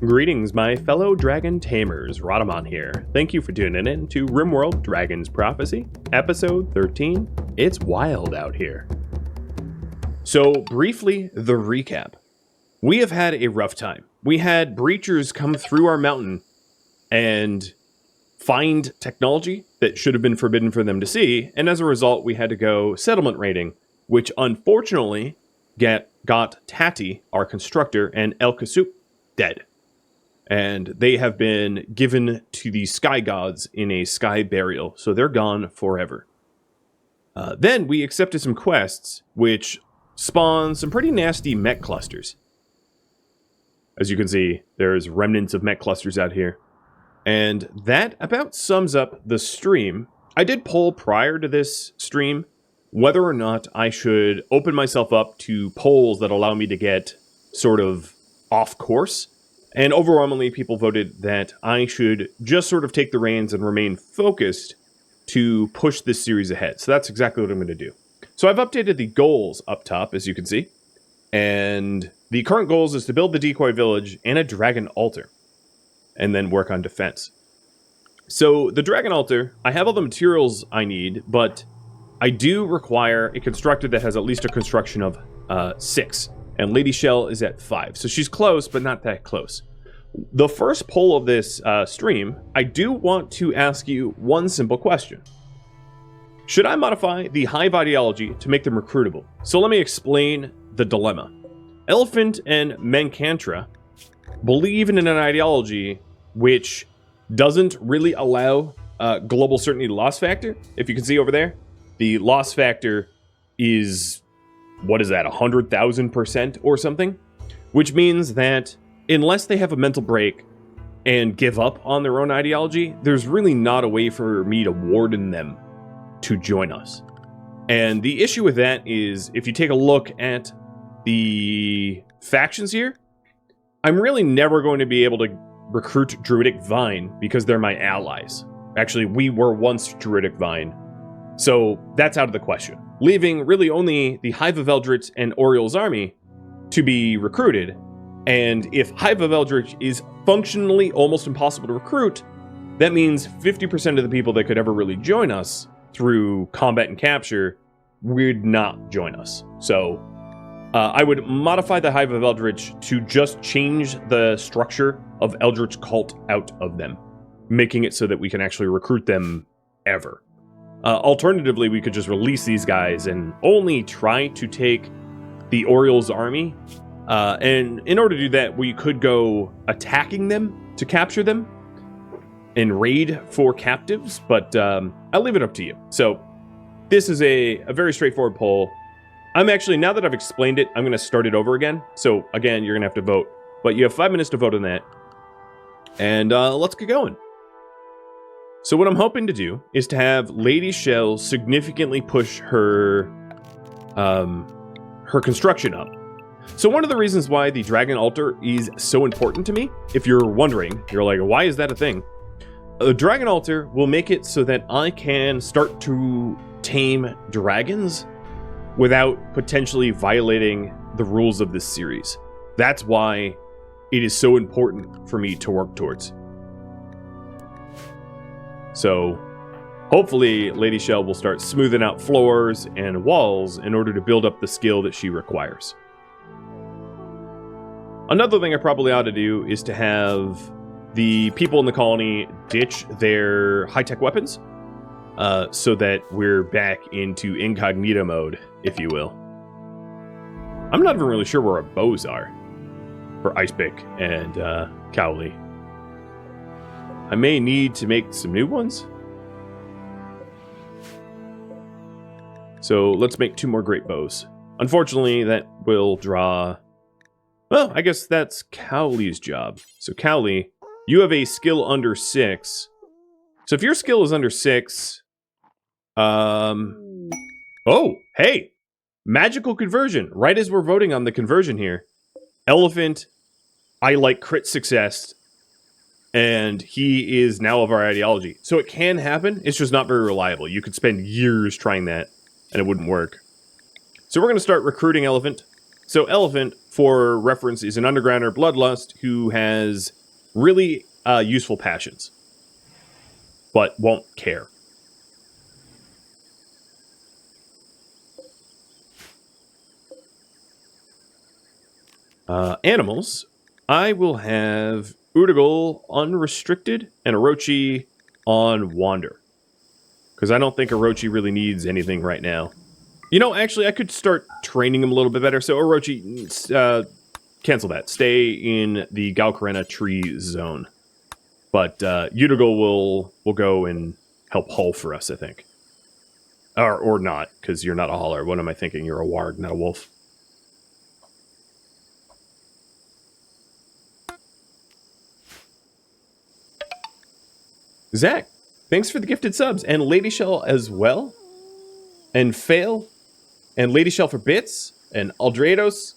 Greetings, my fellow dragon tamers. Rhadamant here. Thank you for tuning in to RimWorld Dragon's Prophecy, episode 13. It's wild out here. So, briefly, the recap. We have had a rough time. We had breachers come through our mountain and find technology that should have been forbidden for them to see, and as a result, we had to go settlement raiding, which unfortunately got Tati, our constructor, and El Kasuk dead. And they have been given to the sky gods in a sky burial, so they're gone forever. Then we accepted some quests, which spawned some pretty nasty mech clusters. As you can see, there's remnants of mech clusters out here. And that about sums up the stream. I did poll prior to this stream whether or not I should open myself up to polls that allow me to get sort of off course. And overwhelmingly, people voted that I should just sort of take the reins and remain focused to push this series ahead. So that's exactly what I'm going to do. So I've updated the goals up top, as you can see. And the current goals is to build the decoy village and a dragon altar. And then work on defense. So the dragon altar, I have all the materials I need, but I do require a constructor that has at least a construction of 6. And Lady Shell is at 5. So she's close, but not that close. The first poll of this stream, I do want to ask you one simple question. Should I modify the hive ideology to make them recruitable? So let me explain the dilemma. Elephant and Menkantra believe in an ideology which doesn't really allow global certainty loss factor. If you can see over there, the loss factor is... what is that, 100,000% or something? Which means that unless they have a mental break and give up on their own ideology, there's really not a way for me to warden them to join us. And the issue with that is, if you take a look at the factions here, I'm really never going to be able to recruit Druidic Vine because they're my allies. Actually, we were once Druidic Vine, so that's out of the question. Leaving really only the Hive of Eldritch and Oriel's army to be recruited. And if Hive of Eldritch is functionally almost impossible to recruit, that means 50% of the people that could ever really join us through combat and capture would not join us. So I would modify the Hive of Eldritch to just change the structure of Eldritch Cult out of them, making it so that we can actually recruit them ever. Alternatively, we could just release these guys and only try to take the Oriel's army. And in order to do that, we could go attacking them to capture them and raid for captives, but I'll leave it up to you. So this is a very straightforward poll. I'm actually, now that I've explained it, I'm going to start it over again. So again, you're going to have to vote, but you have 5 minutes to vote on that. And let's get going. So what I'm hoping to do is to have Lady Shell significantly push her her construction up. So one of the reasons why the Dragon Altar is so important to me, if you're wondering, you're like, why is that a thing? The Dragon Altar will make it so that I can start to tame dragons without potentially violating the rules of this series. That's why it is so important for me to work towards. So, hopefully, Lady Shell will start smoothing out floors and walls in order to build up the skill that she requires. Another thing I probably ought to do is to have the people in the colony ditch their high-tech weapons, so that we're back into incognito mode, if you will. I'm not even really sure where our bows are for Icepick and Cowley. I may need to make some new ones. So let's make 2 more great bows. Unfortunately, that will draw... well, I guess that's Cowley's job. So Cowley, you have a skill under 6. So if your skill is under 6... oh, hey! Magical conversion. Right as we're voting on the conversion here. Elephant, I like crit success. And he is now of our ideology. So it can happen, it's just not very reliable. You could spend years trying that, and it wouldn't work. So we're going to start recruiting Elephant. So Elephant, for reference, is an undergrounder bloodlust who has really useful passions, but won't care. Animals, I will have Urdagal unrestricted and Orochi on wander. Because I don't think Orochi really needs anything right now. You know, actually, I could start training him a little bit better. So Orochi, cancel that. Stay in the Galkarena tree zone. But Urdagal will go and help haul for us, I think. Or not, because you're not a hauler. What am I thinking? You're a warg, not a wolf. Zach, thanks for the gifted subs. And Lady Shell as well. And Fail. And Lady Shell for bits. And Aldrados.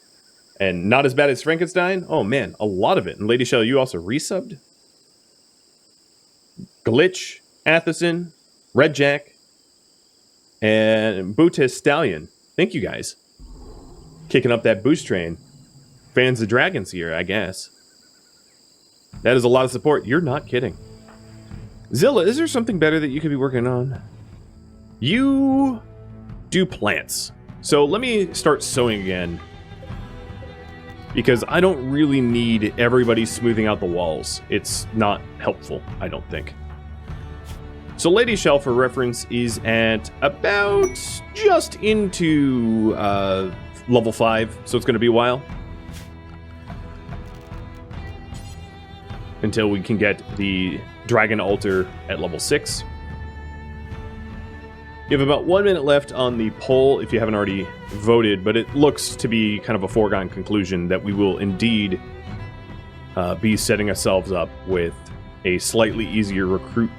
And Not As Bad As Frankenstein. Oh man, a lot of it. And Lady Shell, you also resubbed. Glitch, Atheson, Red Jack, and Bootis Stallion. Thank you guys. Kicking up that boost train. Fans of dragons here, I guess. That is a lot of support. You're not kidding. Zilla, is there something better that you could be working on? You do plants. So let me start sowing again. Because I don't really need everybody smoothing out the walls. It's not helpful, I don't think. So Lady Shell, for reference, is at about just into level 5. So it's going to be a while. Until we can get the Dragon Altar at level 6. You have about 1 minute left on the poll if you haven't already voted, but it looks to be kind of a foregone conclusion that we will indeed be setting ourselves up with a slightly easier recruit.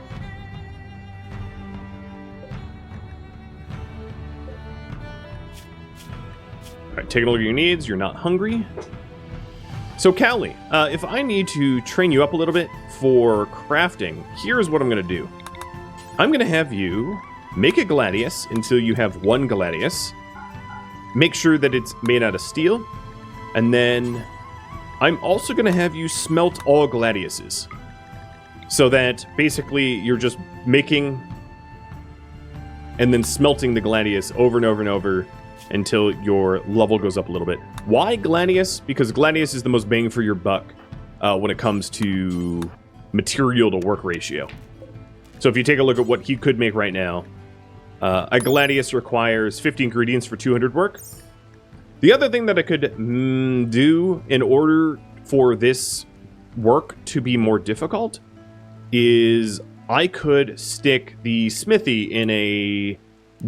All right, taking a look at your needs. You're not hungry. So, Cowley, if I need to train you up a little bit for crafting, here's what I'm going to do. I'm going to have you make a gladius until you have 1 gladius. Make sure that it's made out of steel. And then I'm also going to have you smelt all gladiuses. So that basically you're just making and then smelting the gladius over and over and over until your level goes up a little bit. Why gladius? Because gladius is the most bang for your buck when it comes to material to work ratio. So if you take a look at what he could make right now, a gladius requires 50 ingredients for 200 work. The other thing that I could do in order for this work to be more difficult is I could stick the smithy in a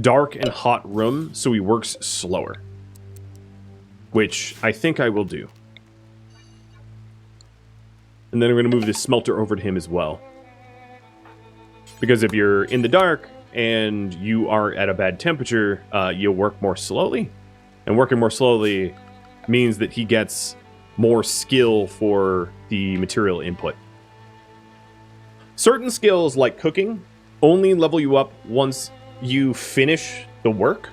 dark and hot room so he works slower. Which I think I will do. And then I'm going to move this smelter over to him as well. Because if you're in the dark and you are at a bad temperature, you'll work more slowly. And working more slowly means that he gets more skill for the material input. Certain skills like cooking only level you up once you finish the work.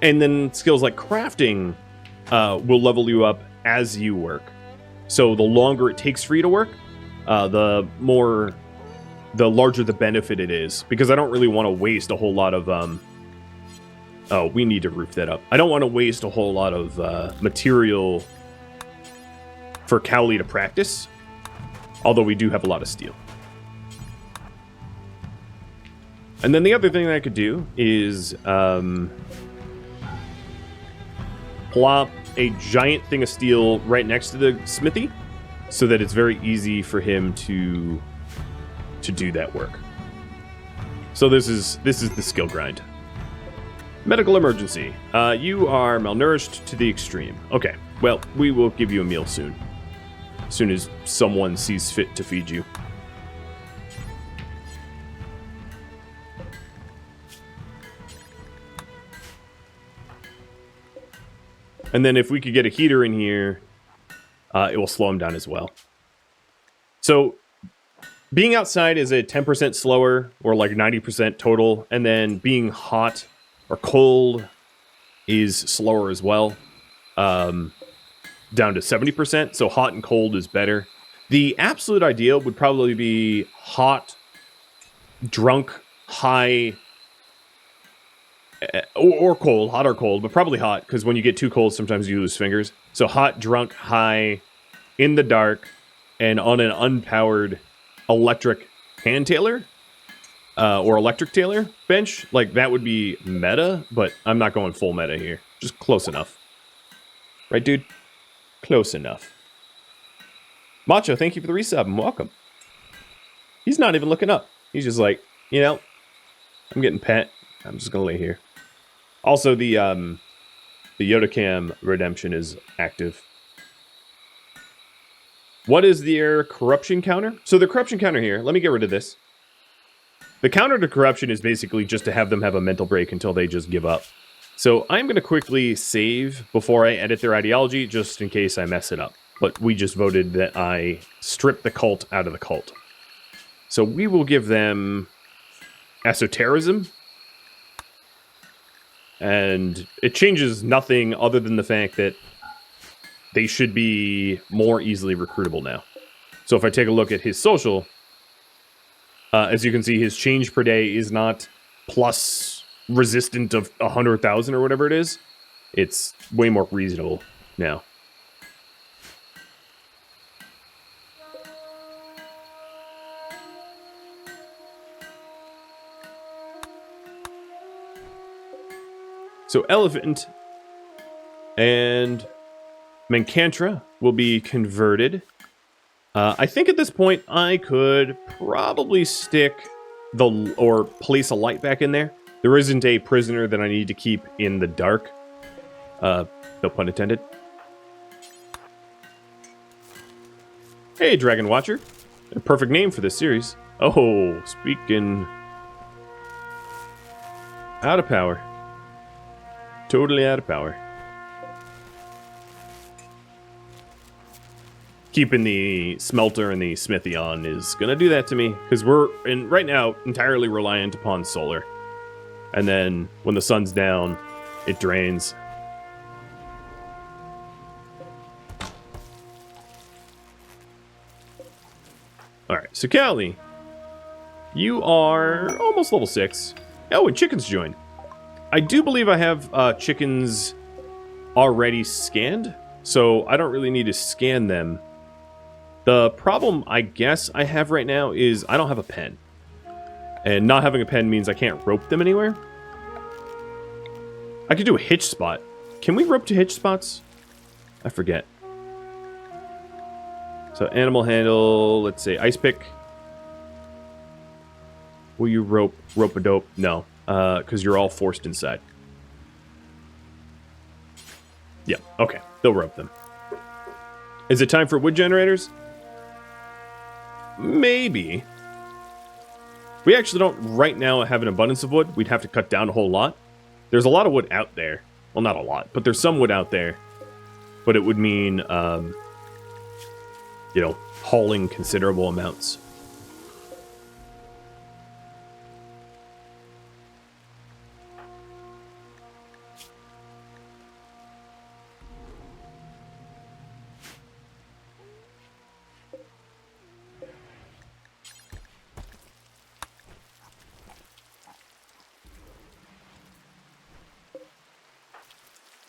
And then skills like crafting will level you up as you work. So the longer it takes for you to work, the larger the benefit it is. Because I don't really want to waste a whole lot of... oh, we need to roof that up. I don't want to waste a whole lot of material for Cowley to practice. Although we do have a lot of steel. And then the other thing that I could do is plop a giant thing of steel right next to the smithy so that it's very easy for him to do that work. So this is the skill grind. Medical emergency. You are malnourished to the extreme. Okay, well, we will give you a meal soon. As soon as someone sees fit to feed you. And then if we could get a heater in here, it will slow him down as well. So being outside is a 10% slower, or like 90% total. And then being hot or cold is slower as well. down to 70%, so hot and cold is better. The absolute ideal would probably be hot, drunk, high, or cold, hot or cold, but probably hot, because when you get too cold, sometimes you lose fingers. So hot, drunk, high, in the dark, and on an unpowered electric hand tailor, or electric tailor bench. Like, that would be meta, but I'm not going full meta here. Just close enough. Right, dude? Close enough. Macho, thank you for the resub and welcome. He's not even looking up. He's just like, you know, I'm getting pet. I'm just gonna lay here. Also, the Yodacam redemption is active. What is their corruption counter? So the corruption counter here, let me get rid of this. The counter to corruption is basically just to have them have a mental break until they just give up. So I'm going to quickly save before I edit their ideology, just in case I mess it up. But we just voted that I strip the cult out of the cult. So we will give them esotericism. And it changes nothing other than the fact that they should be more easily recruitable now. So if I take a look at his social, as you can see, his change per day is not plus resistant of 100,000 or whatever it is. It's way more reasonable now. So Elephant and Mancantra will be converted. I think at this point I could probably stick or place a light back in there. There isn't a prisoner that I need to keep in the dark. No pun intended. Hey, Dragon Watcher. A perfect name for this series. Oh, speaking out of power. Totally out of power. Keeping the smelter and the smithy on is going to do that to me, because we're right now entirely reliant upon solar. And then when the sun's down, it drains. Alright, so Callie, you are almost level 6. Oh, and chickens joined. I do believe I have chickens already scanned, so I don't really need to scan them. The problem, I guess, I have right now is I don't have a pen. And not having a pen means I can't rope them anywhere. I could do a hitch spot. Can we rope to hitch spots? I forget. So animal handle, let's say ice pick. Will you rope a dope? No, because you're all forced inside. Yeah, okay, they'll rope them. Is it time for wood generators? Maybe. We actually don't right now have an abundance of wood. We'd have to cut down a whole lot. There's a lot of wood out there. Well, not a lot, but there's some wood out there. But it would mean, you know, hauling considerable amounts.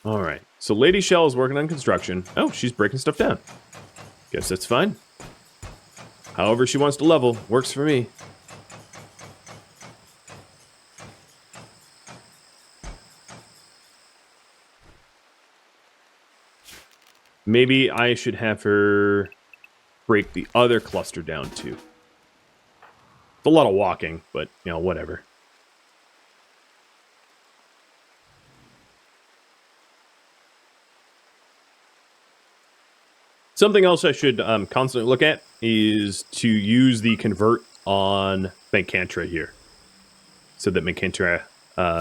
Alright, so Lady Shell is working on construction. Oh, she's breaking stuff down. Guess that's fine. However she wants to level, works for me. Maybe I should have her break the other cluster down too. It's a lot of walking, but, you know, whatever. Something else I should constantly look at is to use the convert on Mancantra here, so that Mancantra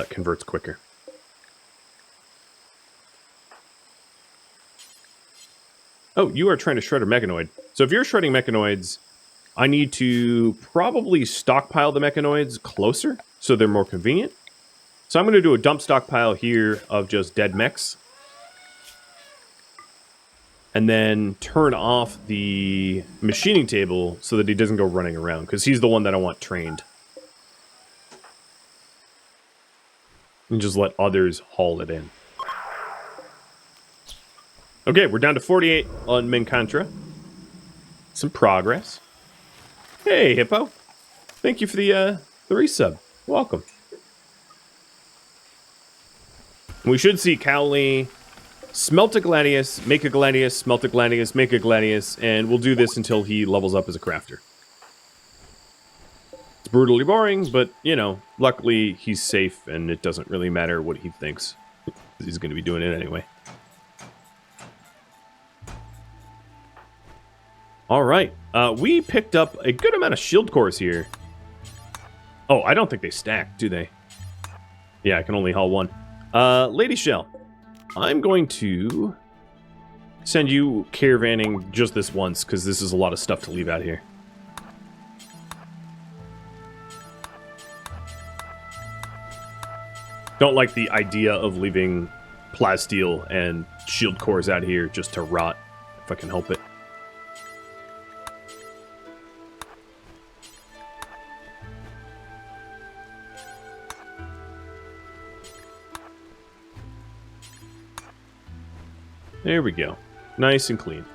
converts quicker. Oh, you are trying to shred a mechanoid. So if you're shredding mechanoids, I need to probably stockpile the mechanoids closer, so they're more convenient. So I'm going to do a dump stockpile here of just dead mechs. and then turn off the machining table so that he doesn't go running around, because he's the one that I want trained. And just let others haul it in. Okay, we're down to 48 on Mincontra. Some progress. Hey, Hippo. Thank you for the resub. Welcome. We should see Cowley smelt a gladius, make a gladius, smelt a gladius, make a gladius, and we'll do this until he levels up as a crafter. It's brutally boring, but, you know, luckily he's safe and it doesn't really matter what he thinks. He's going to be doing it anyway. All right, we picked up a good amount of shield cores here. Oh, I don't think they stack, do they? Yeah, I can only haul one. Lady Shell, I'm going to send you caravanning just this once, because this is a lot of stuff to leave out here. Don't like the idea of leaving plasteel and shield cores out here just to rot, if I can help it. There we go. Nice and clean.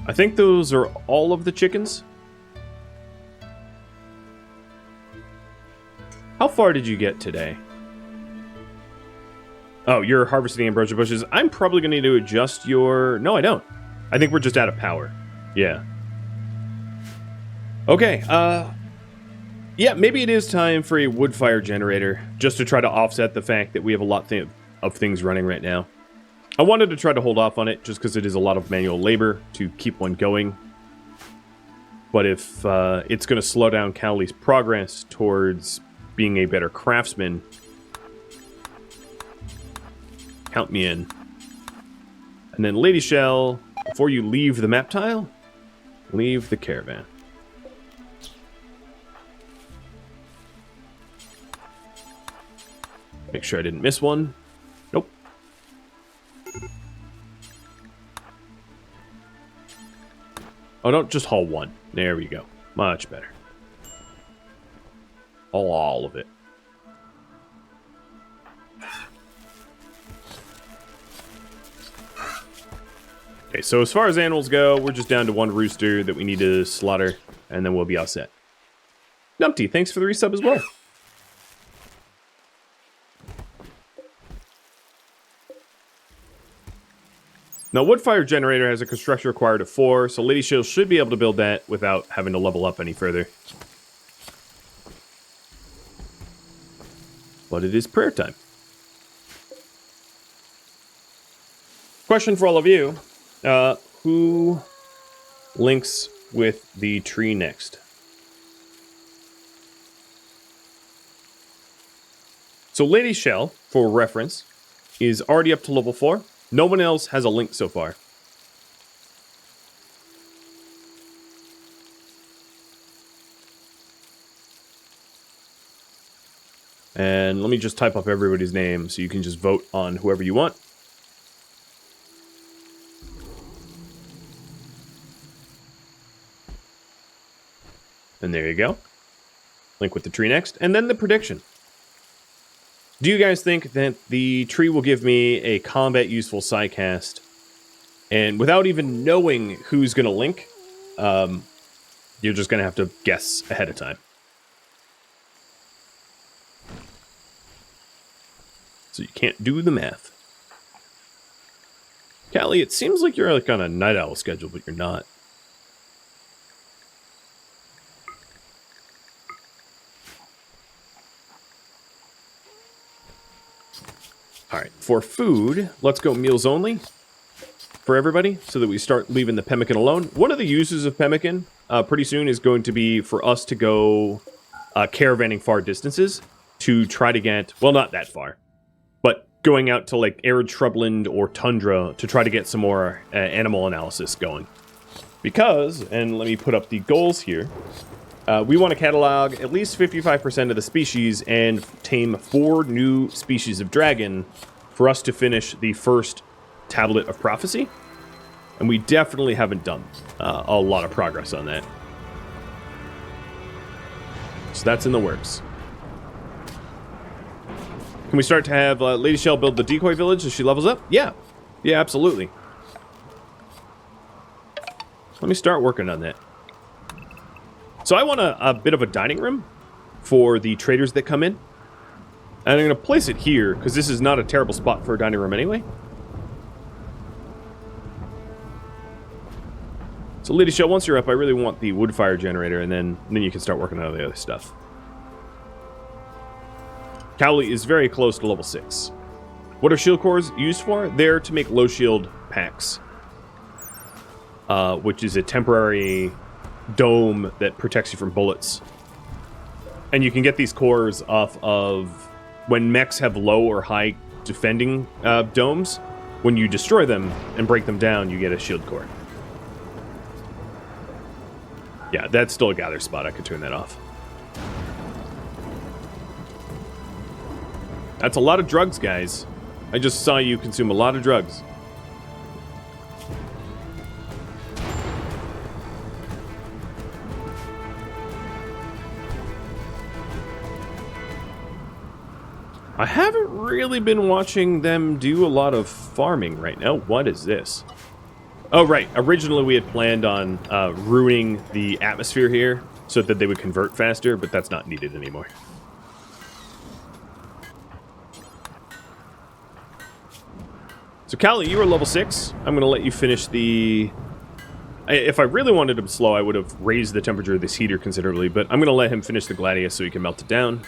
I think those are all of the chickens. How far did you get today? Oh, you're harvesting ambrosia bushes. I'm probably going to need to adjust your... No, I don't. I think we're just out of power. Yeah. Okay, yeah, maybe it is time for a wood fire generator, just to try to offset the fact that we have a lot of things running right now. I wanted to try to hold off on it, just because it is a lot of manual labor to keep one going. But if it's going to slow down Cowley's progress towards being a better craftsman, count me in. And then Lady Shell, before you leave the map tile, leave the caravan. Make sure I didn't miss one. Nope. Oh, don't just haul one. There we go. Much better. All of it. Okay, so as far as animals go, we're just down to one rooster that we need to slaughter, and then we'll be all set. Numpty, thanks for the resub as well. Now, wood fire generator has a construction required of 4, so Lady Shield should be able to build that without having to level up any further. But it is prayer time. Question for all of you. Who links with the tree next? So Lady Shell, for reference, is already up to level 4. No one else has a link so far. And let me just type up everybody's name so you can just vote on whoever you want. And there you go. Link with the tree next. And then the prediction. Do you guys think that the tree will give me a combat useful sidecast? And without even knowing who's going to link, you're just going to have to guess ahead of time. So you can't do the math. Callie, it seems like you're like on a night owl schedule, but you're not. Alright, for food, let's go meals only for everybody, so that we start leaving the pemmican alone. One of the uses of pemmican pretty soon is going to be for us to go caravanning far distances to try to get, well, not that far, but going out to like arid shrubland or tundra to try to get some more animal analysis going. Because, and let me put up the goals here, we want to catalog at least 55% of the species and tame 4 new species of dragon for us to finish the first Tablet of Prophecy. And we definitely haven't done a lot of progress on that. So that's in the works. Can we start to have Lady Shell build the decoy village as she levels up? Yeah. Yeah, absolutely. Let me start working on that. So I want a bit of a dining room for the traders that come in. And I'm going to place it here, because this is not a terrible spot for a dining room anyway. So Lady Shell, once you're up, I really want the wood fire generator, and then you can start working on the other stuff. Cowley is very close to level 6. What are shield cores used for? They're to make low shield packs. Which is a temporary dome that protects you from bullets. And you can get these cores off of when mechs have low or high defending domes. When you destroy them and break them down, you get a shield core. Yeah, that's still a gather spot. I could turn that off. That's a lot of drugs, guys. I just saw you consume a lot of drugs. I haven't really been watching them do a lot of farming right now. What is this? Oh, right. Originally, we had planned on ruining the atmosphere here so that they would convert faster, but that's not needed anymore. So, Callie, you are level 6. I'm going to let you finish the... If I really wanted him slow, I would have raised the temperature of this heater considerably, but I'm going to let him finish the Gladius so he can melt it down.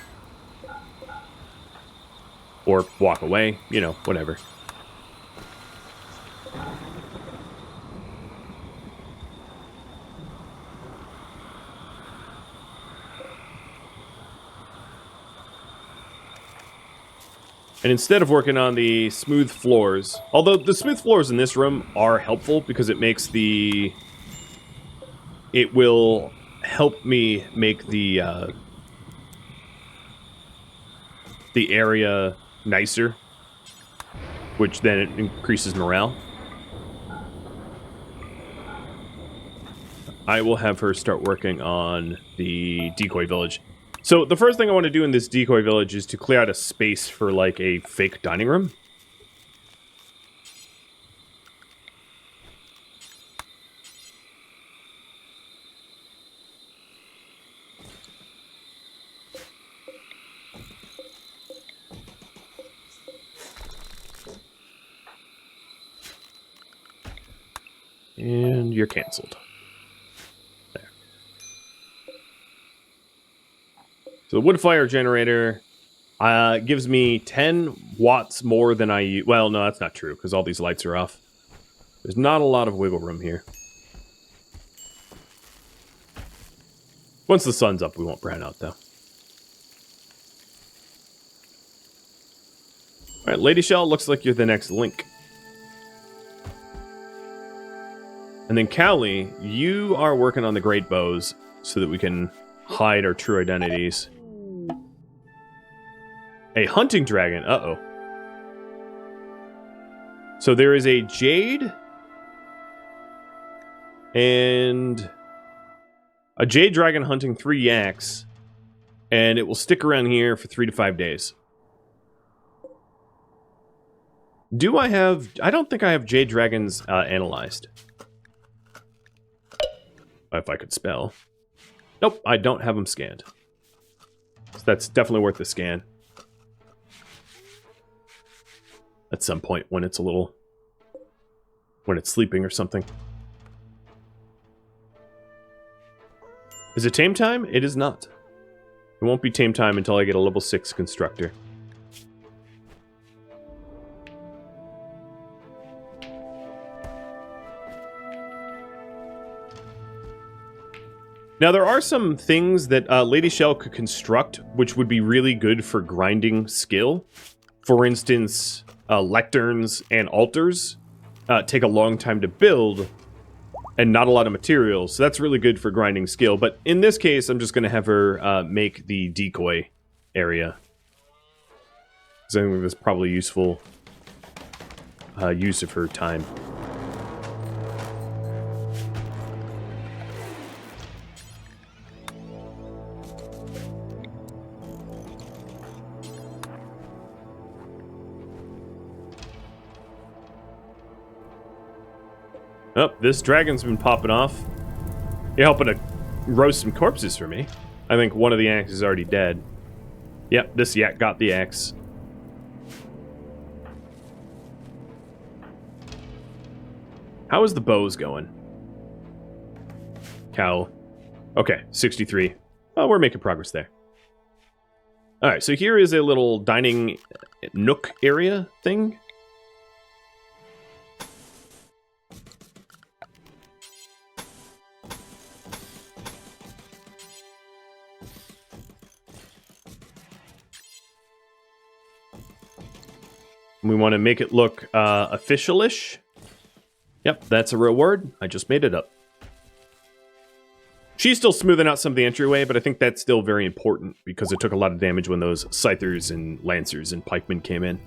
Or walk away, you know, whatever. And instead of working on the smooth floors, although the smooth floors in this room are helpful because it makes the... It will help me make the area nicer, which then it increases morale. I will have her start working on the decoy village. So the first thing I want to do in this decoy village is to clear out a space for like a fake dining room. And you're canceled. There. So the wood fire generator gives me 10 watts more than I use. Well, no, that's not true, because all these lights are off. There's not a lot of wiggle room here. Once the sun's up, we won't brown out, though. Alright, Lady Shell, looks like you're the next link. And then Cowley, you are working on the great bows so that we can hide our true identities. A hunting dragon, uh-oh. So there is a jade and a jade dragon hunting 3 yaks, and it will stick around here for 3 to 5 days. Do I have... I don't think I have jade dragons analyzed. If I could spell. Nope, I don't have them scanned. So that's definitely worth the scan. At some point when it's a little... when it's sleeping or something. Is it tame time? It is not. It won't be tame time until I get a level 6 constructor. Now, there are some things that Lady Shell could construct, which would be really good for grinding skill. For instance, lecterns and altars take a long time to build, and not a lot of materials, so that's really good for grinding skill. But in this case, I'm just going to have her make the decoy area. So I think that's probably useful use of her time. Oh, this dragon's been popping off. You're helping to roast some corpses for me. I think one of the axes is already dead. Yep, this yak got the axe. How is the bows going? Cowl. Okay, 63. Oh, we're making progress there. Alright, so here is a little dining nook area thing. We want to make it look official-ish. Yep, that's a real word. I just made it up. She's still smoothing out some of the entryway, but I think that's still very important because it took a lot of damage when those scythers and lancers and pikemen came in.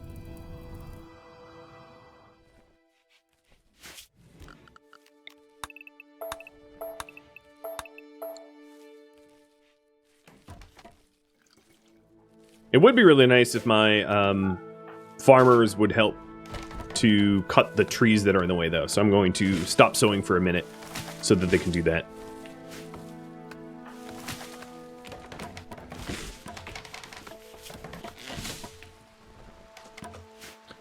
It would be really nice if my farmers would help to cut the trees that are in the way, though. So I'm going to stop sowing for a minute so that they can do that.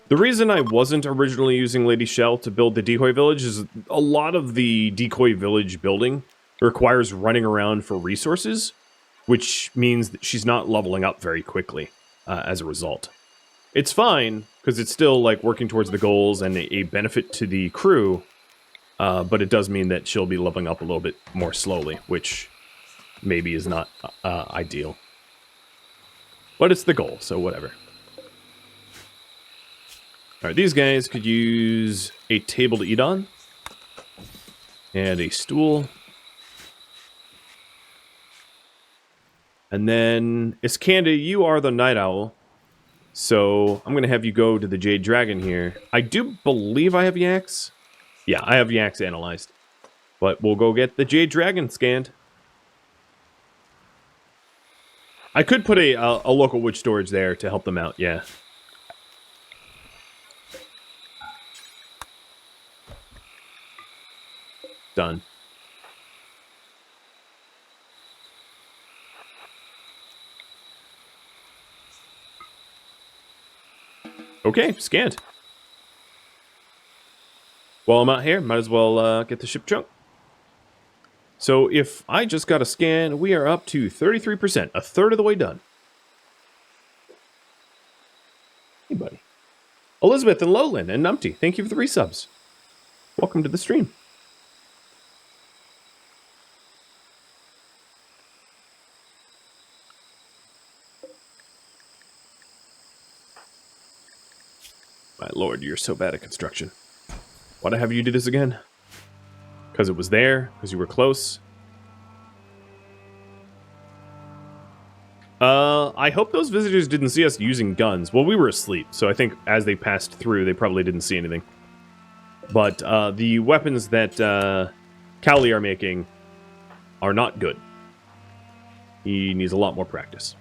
The reason I wasn't originally using Lady Shell to build the decoy village is a lot of the decoy village building requires running around for resources, which means that she's not leveling up very quickly as a result. It's fine, because it's still like working towards the goals and a benefit to the crew, but it does mean that she'll be leveling up a little bit more slowly, which maybe is not ideal. But it's the goal, so whatever. Alright, these guys could use a table to eat on, and a stool. And then, Iskanda, you are the night owl. So, I'm going to have you go to the Jade Dragon here. I do believe I have Yaks. Yeah, I have Yaks analyzed. But we'll go get the Jade Dragon scanned. I could put a local wood storage there to help them out, yeah. Done. Okay, scanned. While I'm out here, might as well get the ship junk. So if I just got a scan, we are up to 33%, a third of the way done. Hey, buddy. Elizabeth and Lowland and Numpty, thank you for the resubs. Welcome to the stream. My lord, you're so bad at construction. Why'd I have you do this again? Because it was there? Because you were close? I hope those visitors didn't see us using guns. Well, we were asleep, so I think as they passed through, they probably didn't see anything. But the weapons that Cowley are making are not good. He needs a lot more practice.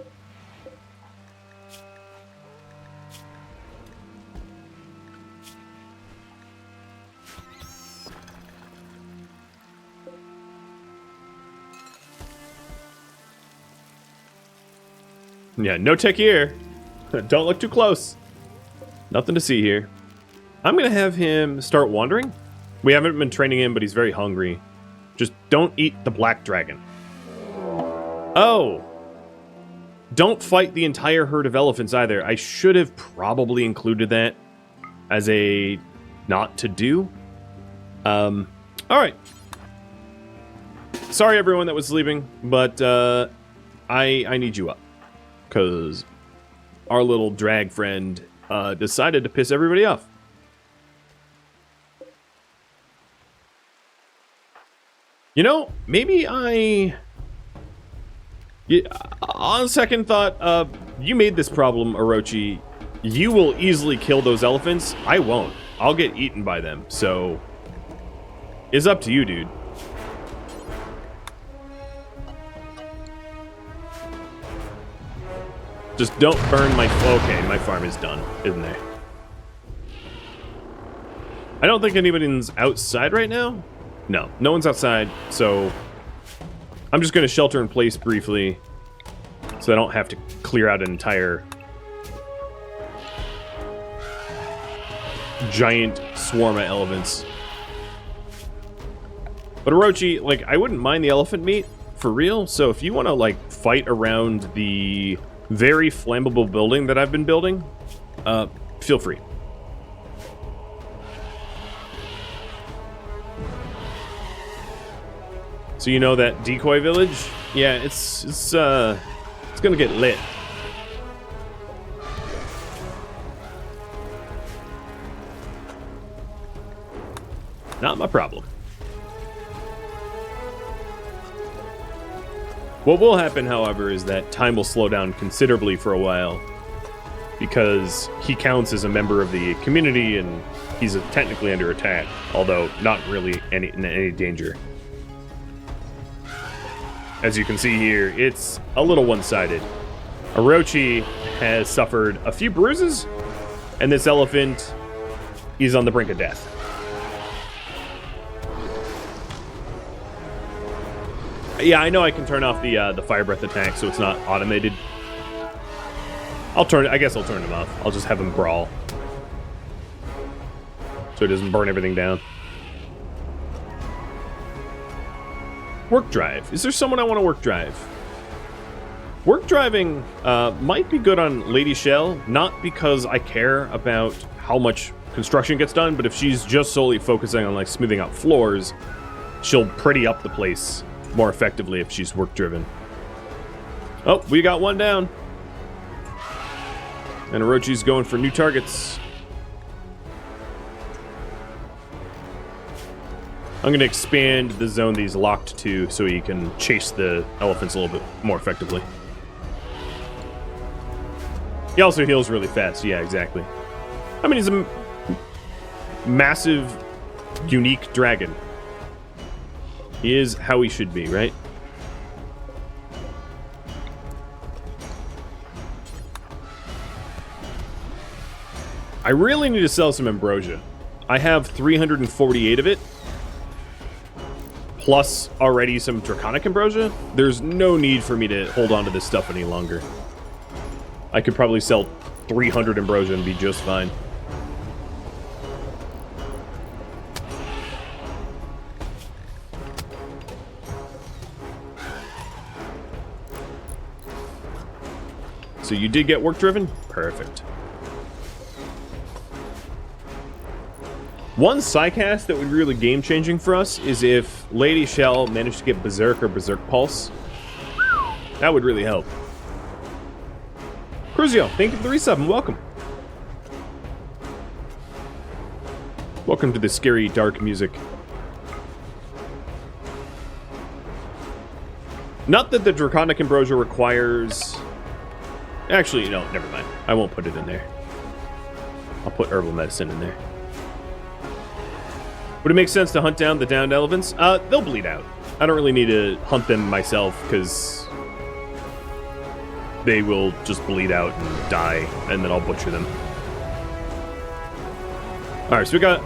Yeah, no tech here. Don't look too close. Nothing to see here. I'm going to have him start wandering. We haven't been training him, but he's very hungry. Just don't eat the black dragon. Oh. Don't fight the entire herd of elephants either. I should have probably included that as a not to do. All right. Sorry, everyone that was leaving, but I need you up. Because our little drag friend decided to piss everybody off. You know, maybe yeah, on second thought, you made this problem, Orochi. You will easily kill those elephants. I won't. I'll get eaten by them, so... It's up to you, dude. Just don't burn my... Okay, my farm is done, isn't there? I don't think anybody's outside right now. No, no one's outside, so... I'm just going to shelter in place briefly, so I don't have to clear out an entire... giant swarm of elephants. But Orochi, like, I wouldn't mind the elephant meat, for real, so if you want to, like, fight around the very flammable building that I've been building, feel free. So you know that decoy village? Yeah, it's gonna get lit. Not my problem. What will happen, however, is that time will slow down considerably for a while, because he counts as a member of the community and he's technically under attack, although not really in any danger. As you can see here, it's a little one-sided. Orochi has suffered a few bruises, and this elephant is on the brink of death. Yeah, I know I can turn off the fire breath attack, so it's not automated. I guess I'll turn him off. I'll just have him brawl, so it doesn't burn everything down. Work drive. Is there someone I want to work drive? Work driving might be good on Lady Shell, not because I care about how much construction gets done, but if she's just solely focusing on like smoothing out floors, she'll pretty up the place more effectively if she's work driven. Oh, we got one down. And Orochi's going for new targets. I'm going to expand the zone that he's locked to so he can chase the elephants a little bit more effectively. He also heals really fast. Yeah, exactly. I mean, he's a massive, unique dragon. He is how he should be, right? I really need to sell some ambrosia. I have 348 of it, plus already some draconic ambrosia. There's no need for me to hold on to this stuff any longer. I could probably sell 300 ambrosia and be just fine. So you did get work driven? Perfect. One sidecast that would be really game changing for us is if Lady Shell managed to get Berserk or Berserk Pulse. That would really help. Cruzio, thank you for the resub and welcome. Welcome to the scary dark music. Not that the Draconic Ambrosia requires... Actually, no, never mind. I won't put it in there. I'll put herbal medicine in there. Would it make sense to hunt down the downed elephants? They'll bleed out. I don't really need to hunt them myself, because they will just bleed out and die, and then I'll butcher them. Alright, so we got...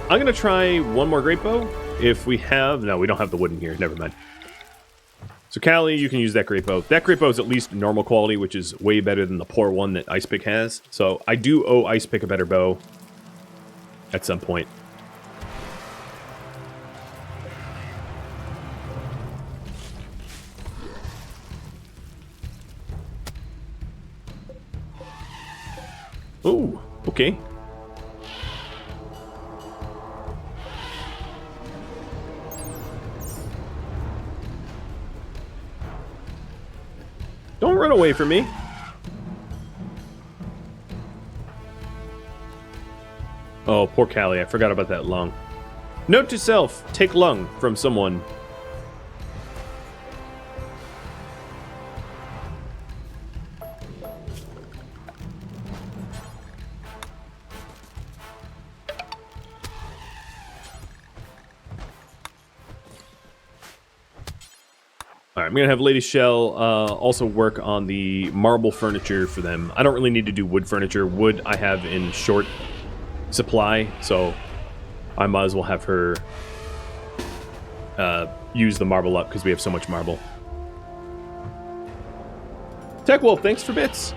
I'm going to try one more great bow. If we have... No, we don't have the wood in here. Never mind. So, Callie, you can use that great bow. That great bow is at least normal quality, which is way better than the poor one that Icepick has. So, I do owe Icepick a better bow at some point. Oh, okay. Don't run away from me. Oh, poor Callie. I forgot about that lung. Note to self, take lung from someone All right, I'm going to have Lady Shell also work on the marble furniture for them. I don't really need to do wood furniture. Wood I have in short supply, so I might as well have her use the marble up because we have so much marble. Tech Wolf, thanks for bits.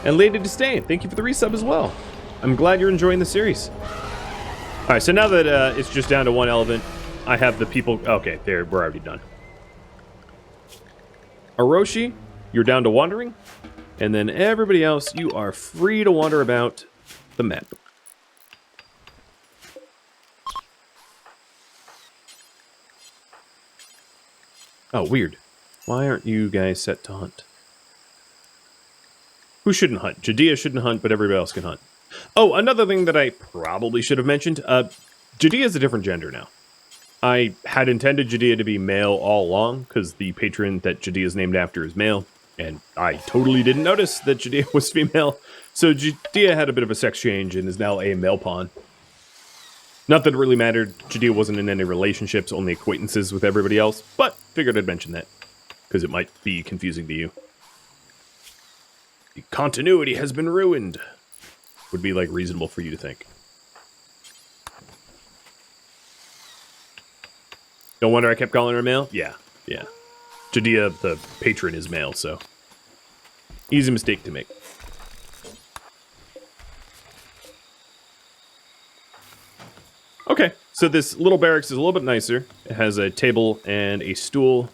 And Lady Disdain, thank you for the resub as well. I'm glad you're enjoying the series. All right, so now that it's just down to one elephant, I have the people... Okay, there, we're already done. Orochi, you're down to wandering. And then everybody else, you are free to wander about the map. Oh, weird. Why aren't you guys set to hunt? Who shouldn't hunt? Judea shouldn't hunt, but everybody else can hunt. Oh, another thing that I probably should have mentioned. Judea is a different gender now. I had intended Judea to be male all along, because the patron that Judea is named after is male, and I totally didn't notice that Judea was female. So Judea had a bit of a sex change and is now a male pawn. Not that it really mattered. Judea wasn't in any relationships, only acquaintances with everybody else, but figured I'd mention that, because it might be confusing to you. The continuity has been ruined. Would be, like, reasonable for you to think. No wonder I kept calling her male? Yeah, yeah. Judea, the patron, is male, so... easy mistake to make. Okay, so this little barracks is a little bit nicer. It has a table and a stool.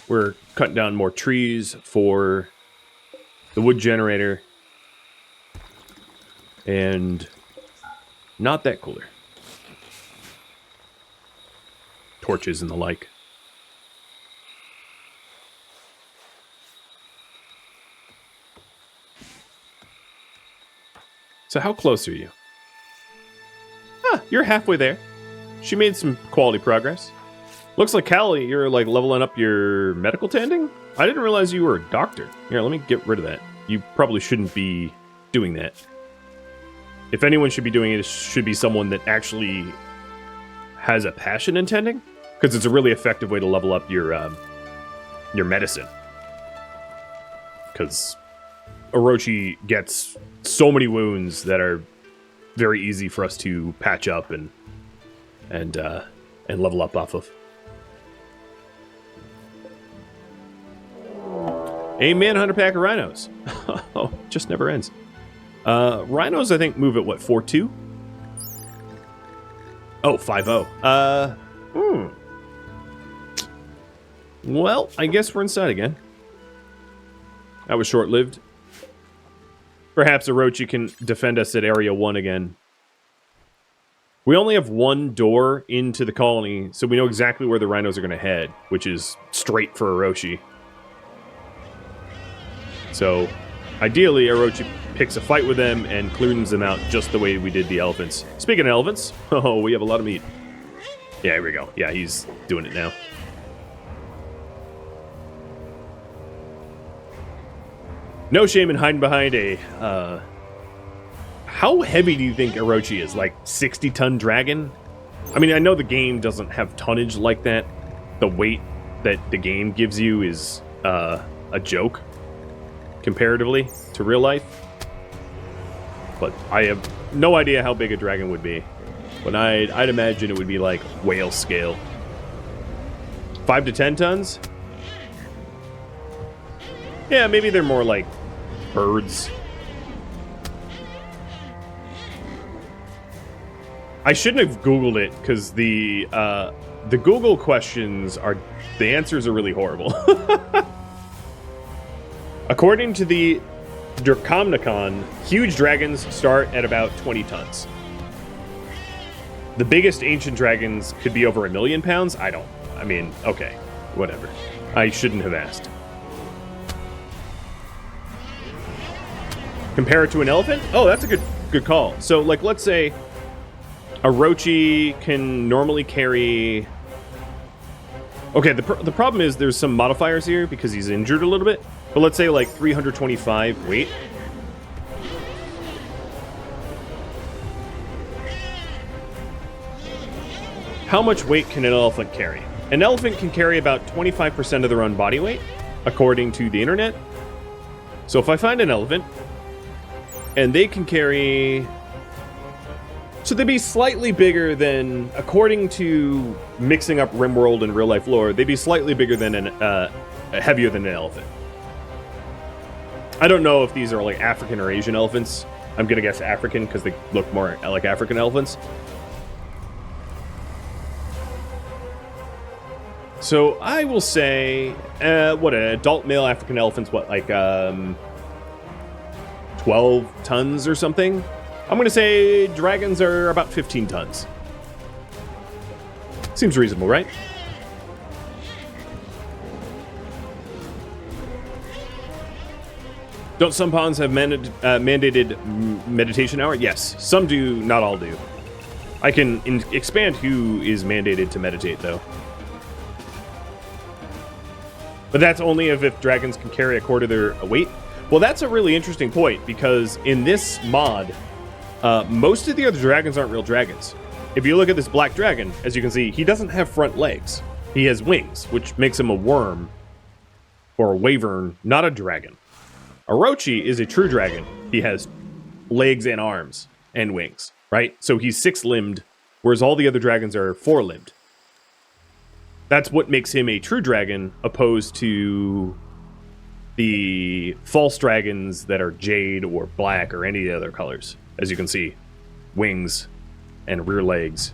We're cutting down more trees for the wood generator. And not that cooler. Torches and the like. So how close are you? Ah, you're halfway there. She made some quality progress. Looks like, Callie, you're, like, leveling up your medical tending? I didn't realize you were a doctor. Here, let me get rid of that. You probably shouldn't be doing that. If anyone should be doing it, it should be someone that actually has a passion in tending. Because it's a really effective way to level up your medicine. Because Orochi gets so many wounds that are very easy for us to patch up and level up off of. A manhunter pack of rhinos. Oh, just never ends. Rhinos, I think, move at what, 4-2? Oh, 5-0. Well, I guess we're inside again. That was short-lived. Perhaps Orochi can defend us at Area 1 again. We only have one door into the colony, so we know exactly where the rhinos are going to head, which is straight for Orochi. So, ideally, Orochi picks a fight with them and cleans them out just the way we did the elephants. Speaking of elephants, oh, we have a lot of meat. Yeah, here we go. Yeah, he's doing it now. No shame in hiding behind a, how heavy do you think Orochi is? Like, 60-ton dragon? I mean, I know the game doesn't have tonnage like that. The weight that the game gives you is, a joke. Comparatively to real life. But I have no idea how big a dragon would be. But I'd imagine it would be like whale scale. 5 to 10 tons? Yeah, maybe they're more like birds. I shouldn't have Googled it, because the Google questions are... the answers are really horrible. According to the Dragonkin, huge dragons start at about 20 tons. The biggest ancient dragons could be over 1 million pounds? I mean, okay, whatever. I shouldn't have asked. Compare it to an elephant? Oh, that's a good call. So, like, let's say Orochi can normally carry... Okay, the problem is there's some modifiers here because he's injured a little bit. But let's say like 325 weight. How much weight can an elephant carry? An elephant can carry about 25% of their own body weight, according to the internet. So if I find an elephant, and they can carry... So they'd be slightly bigger than, according to mixing up RimWorld and real-life lore, they'd be slightly bigger than heavier than an elephant. I don't know if these are like African or Asian elephants. I'm gonna guess African because they look more like African elephants. So I will say, what, an adult male African elephant's what, like 12 tons or something? I'm going to say dragons are about 15 tons. Seems reasonable, right? Don't some ponds have mandated meditation hour? Yes, some do, not all do. I can expand who is mandated to meditate, though. But that's only if dragons can carry a quarter of their weight. Well, that's a really interesting point, because in this mod, most of the other dragons aren't real dragons. If you look at this black dragon, as you can see, he doesn't have front legs. He has wings, which makes him a worm, or a wyvern, not a dragon. Orochi is a true dragon. He has legs and arms and wings, right? So he's six-limbed, whereas all the other dragons are four-limbed. That's what makes him a true dragon, opposed to the false dragons that are jade or black or any other colors. As you can see, wings and rear legs.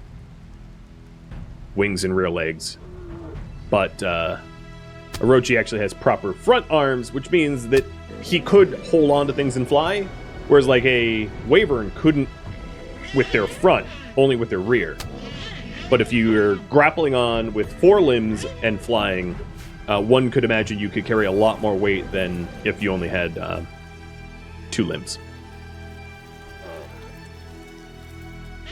Wings and rear legs. But Orochi actually has proper front arms, which means that he could hold on to things and fly, whereas like a wyvern couldn't with their front, only with their rear. But if you're grappling on with four limbs and flying, one could imagine you could carry a lot more weight than if you only had two limbs.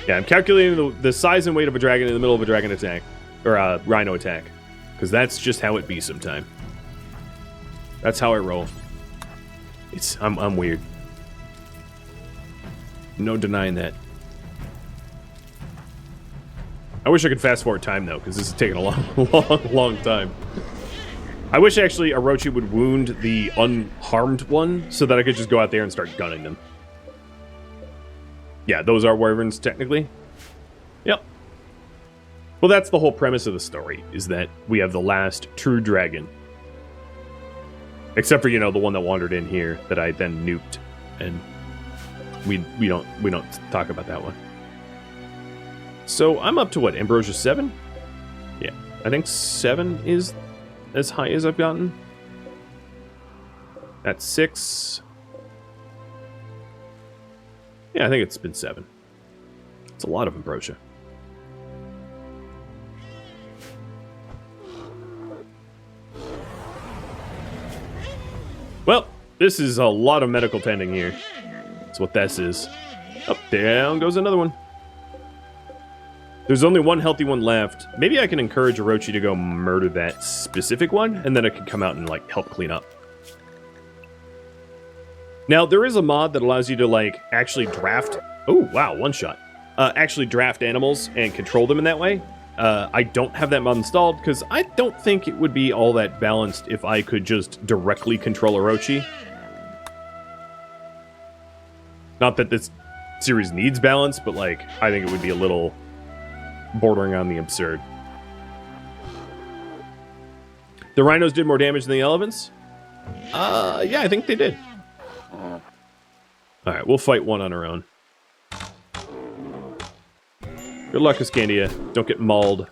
Yeah, I'm calculating the size and weight of a dragon in the middle of a dragon attack, or a rhino attack, because that's just how it be sometime. That's how I roll. I'm weird. No denying that. I wish I could fast forward time, though, because this is taking a long time. I wish, actually, Orochi would wound the unharmed one so that I could just go out there and start gunning them. Yeah, those are wyverns, technically. Yep. Well, that's the whole premise of the story, is that we have the last true dragon. Except for, you know, the one that wandered in here that I then nuked. And we don't talk about that one. So I'm up to what, Ambrosia 7? Yeah, I think 7 is as high as I've gotten. That's 6. Yeah, I think it's been 7. It's a lot of Ambrosia. Well, this is a lot of medical tending here. That's what this is. Up, down goes another one. There's only one healthy one left. Maybe I can encourage Orochi to go murder that specific one, and then it can come out and, like, help clean up. Now, there is a mod that allows you to, like, actually draft... Oh, wow, one shot. Actually draft animals and control them in that way. I don't have that mod installed, because I don't think it would be all that balanced if I could just directly control Orochi. Not that this series needs balance, but, like, I think it would be a little... bordering on the absurd. The rhinos did more damage than the elephants? Yeah, I think they did. Alright, we'll fight one on our own. Good luck, Iscandia. Don't get mauled.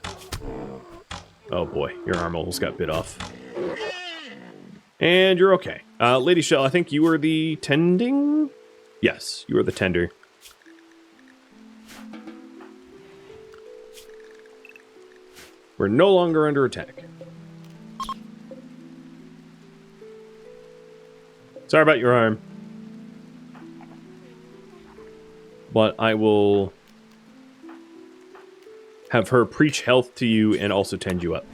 Oh boy, your arm almost got bit off. And you're okay. Lady Shell, I think you were the tending? Yes, you were the tender. We're no longer under attack. Sorry about your arm. But I will have her preach health to you and also tend you up.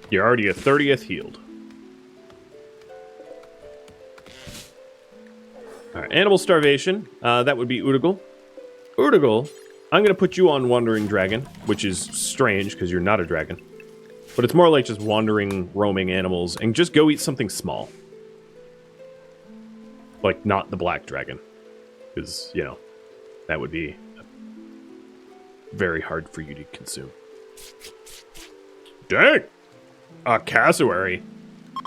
You're already a 30th healed. Alright, animal starvation. That would be Udagal. Udagal, I'm going to put you on Wandering Dragon, which is strange because you're not a dragon. But it's more like just wandering, roaming animals, and just go eat something small. Like, not the black dragon. Because, you know, that would be very hard for you to consume. Dang! A cassowary.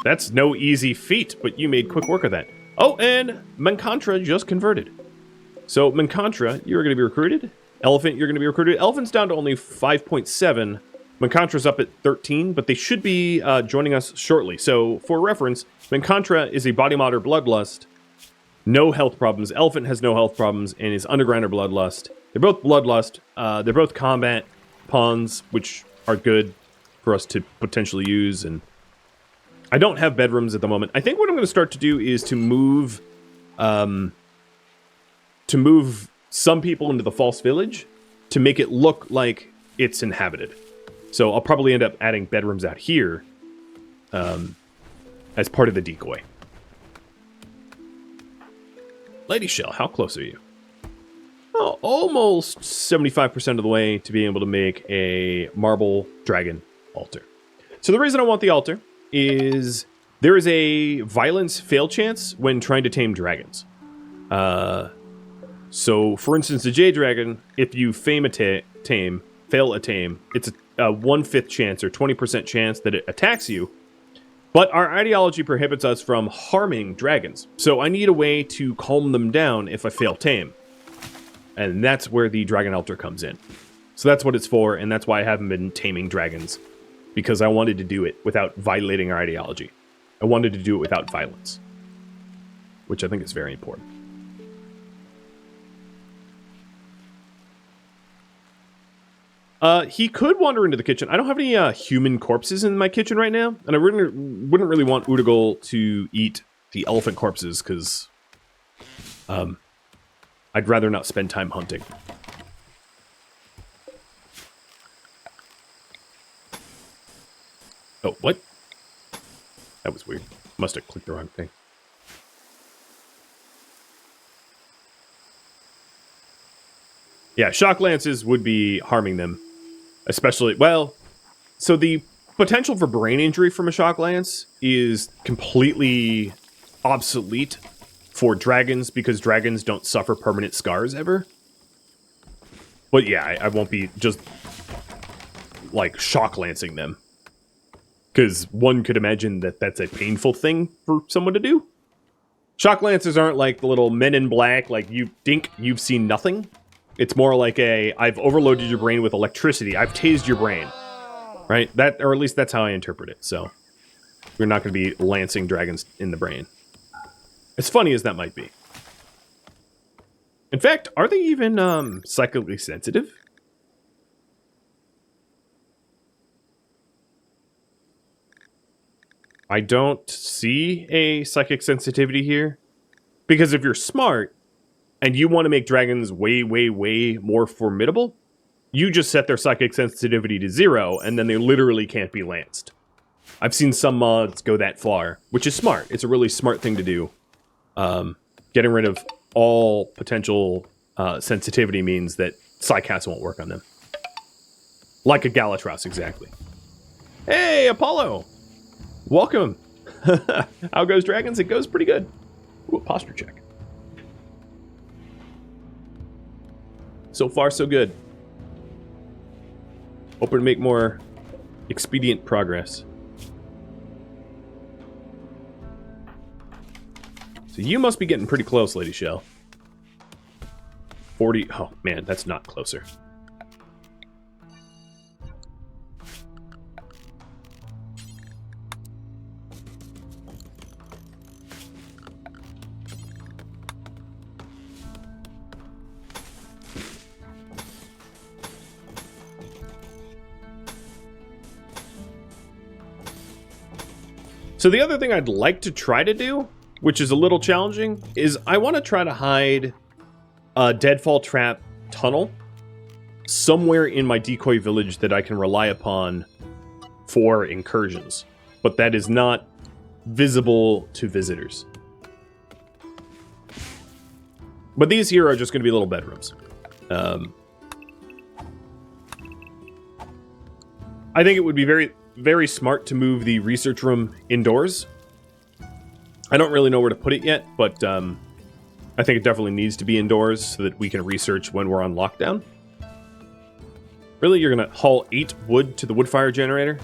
That's no easy feat, but you made quick work of that. Oh, and Mankantra just converted. So, Mankantra, you're going to be recruited. Elephant, you're going to be recruited. Elephant's down to only 5.7. Mankantra's up at 13, but they should be joining us shortly. So, for reference, Mankantra is a body mod or bloodlust. No health problems. Elephant has no health problems and is underground or bloodlust. They're both bloodlust. They're both combat pawns, which are good for us to potentially use. And I don't have bedrooms at the moment. I think what I'm going to start to do is to move some people into the false village to make it look like it's inhabited. So I'll probably end up adding bedrooms out here as part of the decoy. Lady Shell, how close are you? Oh, almost 75% of the way to being able to make a marble dragon altar. So the reason I want the altar is there is a violence fail chance when trying to tame dragons. So, for instance, the Jade Dragon, if you fail a tame, it's a 1/5 chance or 20% chance that it attacks you. But our ideology prohibits us from harming dragons. So I need a way to calm them down if I fail tame. And that's where the Dragon Altar comes in. So that's what it's for, and that's why I haven't been taming dragons. Because I wanted to do it without violating our ideology. I wanted to do it without violence. Which I think is very important. He could wander into the kitchen. I don't have any human corpses in my kitchen right now, and I wouldn't really want Udagal to eat the elephant corpses, because I'd rather not spend time hunting. Oh, what? That was weird. Must have clicked the wrong thing. Yeah, shock lances would be harming them. Especially, well, so the potential for brain injury from a shock lance is completely obsolete for dragons because dragons don't suffer permanent scars ever. But yeah, I won't be just, like, shock lancing them. Because one could imagine that that's a painful thing for someone to do. Shock lancers aren't like the little men in black, like you think you've seen nothing. It's more like I've overloaded your brain with electricity. I've tased your brain. Right? That, or at least that's how I interpret it. So, we're not going to be lancing dragons in the brain. As funny as that might be. In fact, are they even psychically sensitive? I don't see a psychic sensitivity here. Because if you're smart, and you want to make dragons way, way, way more formidable, you just set their psychic sensitivity to 0, and then they literally can't be lanced. I've seen some mods go that far, which is smart. It's a really smart thing to do. Getting rid of all potential sensitivity means that Psycats won't work on them. Like a Galatros, exactly. Hey, Apollo! Welcome! How goes dragons? It goes pretty good. Ooh, a posture check. So far, so good. Hoping to make more expedient progress. So you must be getting pretty close, Lady Shell. 40... Oh, man, that's not closer. So the other thing I'd like to try to do, which is a little challenging, is I want to try to hide a deadfall trap tunnel somewhere in my decoy village that I can rely upon for incursions, but that is not visible to visitors. But these here are just going to be little bedrooms. I think it would be very, very smart to move the research room indoors. I don't really know where to put it yet, but I think it definitely needs to be indoors so that we can research when we're on lockdown. Really? You're going to haul 8 wood to the wood fire generator?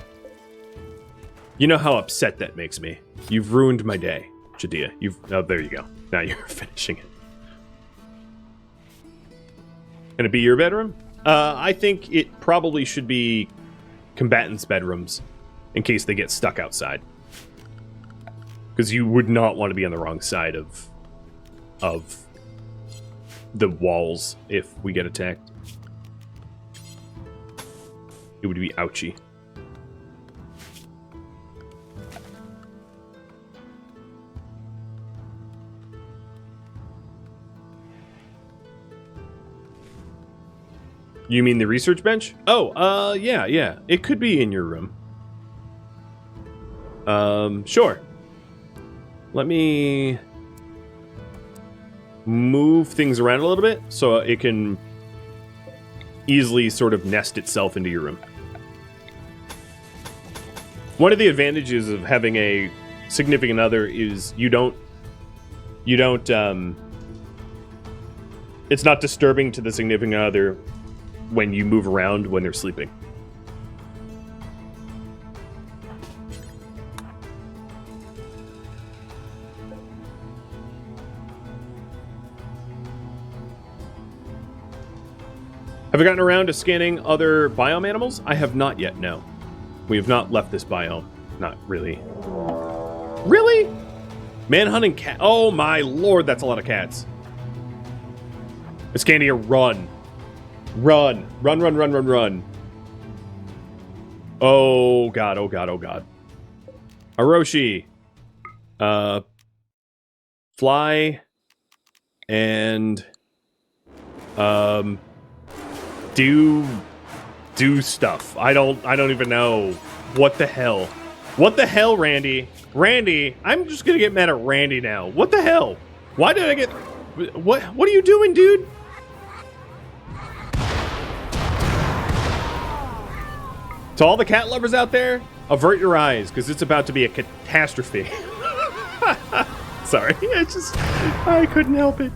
You know how upset that makes me. You've ruined my day, Jadea. Oh, there you go. Now you're finishing it. Can it be your bedroom? I think it probably should be combatants' bedrooms in case they get stuck outside. Because you would not want to be on the wrong side of the walls if we get attacked. It would be ouchy. You mean the research bench? Oh, yeah. It could be in your room. Sure. Let me move things around a little bit so it can easily sort of nest itself into your room. One of the advantages of having a significant other is it's not disturbing to the significant other when you move around when they're sleeping. Have I gotten around to scanning other biome animals? I have not yet, no. We have not left this biome. Not really. Really? Manhunting cat. Oh my lord, that's a lot of cats. Escandia, run. Run. Run. Oh god. Aroshi. Fly. And... Do stuff. I don't even know. What the hell? What the hell, Randy? Randy, I'm just gonna get mad at Randy now. What the hell? Why did I get... What are you doing, dude? To all the cat lovers out there, avert your eyes, because it's about to be a catastrophe. Sorry, I couldn't help it.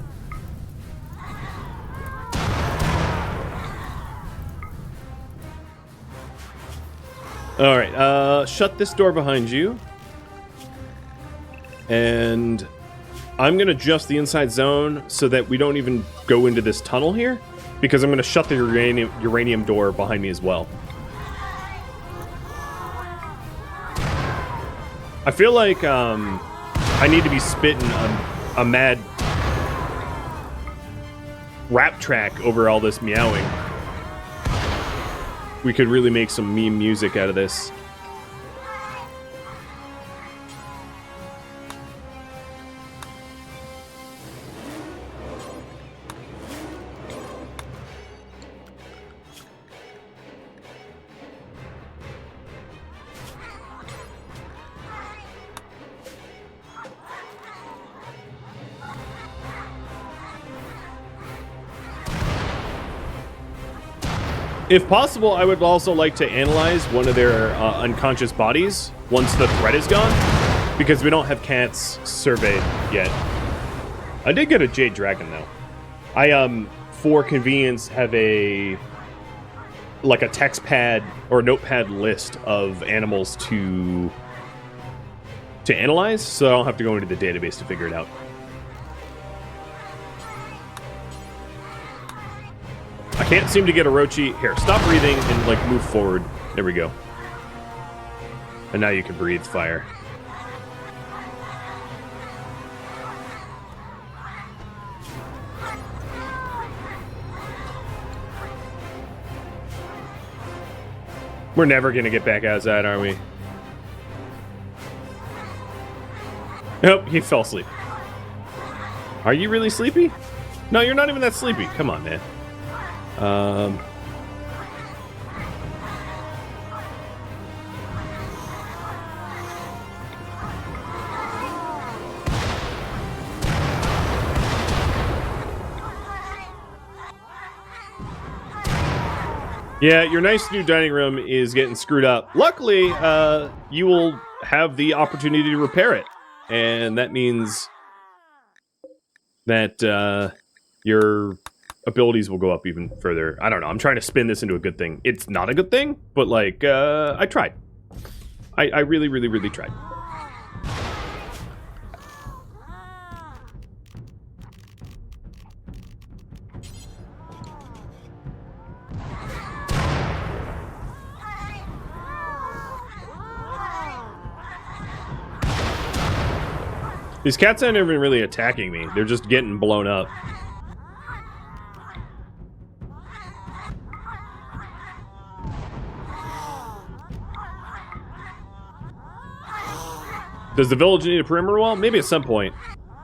Alright, shut this door behind you. And I'm going to adjust the inside zone so that we don't even go into this tunnel here, because I'm going to shut the uranium door behind me as well. I feel like I need to be spitting a mad rap track over all this meowing. We could really make some meme music out of this. If possible, I would also like to analyze one of their unconscious bodies once the threat is gone, because we don't have cats surveyed yet. I did get a Jade Dragon, though. I, for convenience, have a text pad or notepad list of animals to analyze, so I don't have to go into the database to figure it out. I can't seem to get Orochi. Here, stop breathing and, move forward. There we go. And now you can breathe fire. We're never gonna get back outside, are we? Nope, he fell asleep. Are you really sleepy? No, you're not even that sleepy. Come on, man. Yeah, your nice new dining room is getting screwed up. Luckily, you will have the opportunity to repair it. And that means that your abilities will go up even further. I don't know. I'm trying to spin this into a good thing. It's not a good thing, but like, I tried. I really, really, really tried. These cats aren't even really attacking me. They're just getting blown up. Does the village need a perimeter wall? Maybe at some point.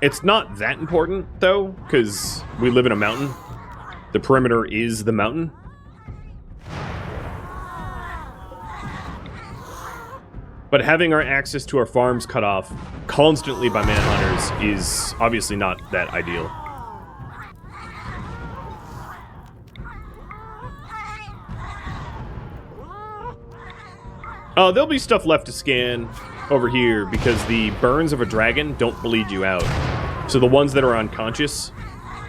It's not that important, though, because we live in a mountain. The perimeter is the mountain. But having our access to our farms cut off constantly by manhunters is obviously not that ideal. There'll be stuff left to scan over here because the burns of a dragon don't bleed you out. So the ones that are unconscious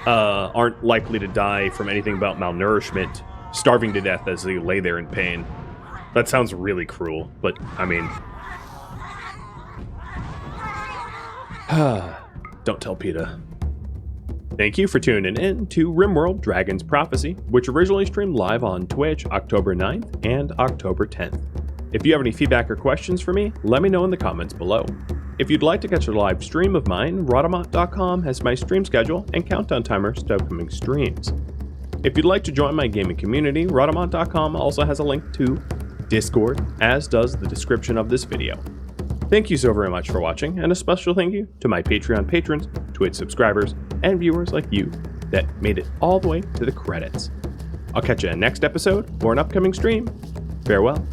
aren't likely to die from anything about malnourishment, starving to death as they lay there in pain. That sounds really cruel, but I mean... Don't tell PETA. Thank you for tuning in to RimWorld Dragon's Prophecy, which originally streamed live on Twitch October 9th and October 10th. If you have any feedback or questions for me, let me know in the comments below. If you'd like to catch a live stream of mine, Rhadamant.com has my stream schedule and countdown timers to upcoming streams. If you'd like to join my gaming community, Rhadamant.com also has a link to Discord, as does the description of this video. Thank you so very much for watching, and a special thank you to my Patreon patrons, Twitch subscribers, and viewers like you that made it all the way to the credits. I'll catch you in the next episode or an upcoming stream. Farewell.